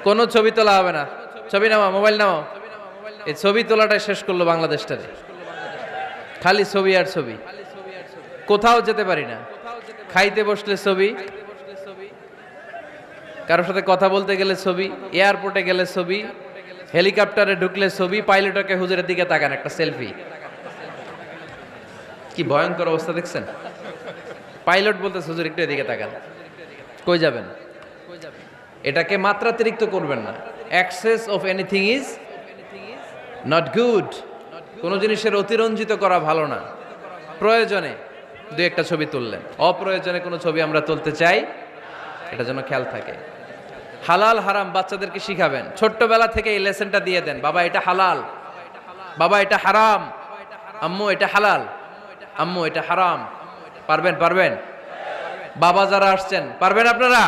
কোনো ছবি তোলা হবে না। ছবি নাও, মোবাইল নাও। এই ছবি তোলাটাই শেষ করলো বাংলাদেশটারে। খালি ছবি আর ছবি, কোথাও যেতে পারি না। খাইতে বসলে ছবি, কারোর সাথে কথা বলতে গেলে ছবি, এয়ারপোর্টে গেলে ছবি, হেলিকপ্টারে ঢুকলে ছবি, পাইলটকে হুজুরের দিকে তাকান একটা সেলফি। কি ভয়ঙ্কর অবস্থা দেখছেন? পাইলট বলতে হুজুর একটু এদিকে তাকান। কই যাবেন? এটাকে মাত্রাতিরিক্ত করবেন না। Access of anything is not good. কোন জিনিসের অতিরঞ্জিত করা ভালো না। প্রয়োজনে দুই একটা ছবি তুললেন, অপ্রয়োজনে কোনো ছবি আমরা তুলতে চাই, এটা যেন খেয়াল থাকে। হালাল হারাম বাচ্চাদেরকে শিখাবেন, ছোট্টবেলা থেকে এই লেসনটা দিয়ে দেন। বাবা এটা হালাল, বাবা এটা হারাম, আম্মু এটা হালাল, আম্মু এটা হারাম। পারবেন? পারবেন? বাবা যারা আসছেন পারবেন আপনারা?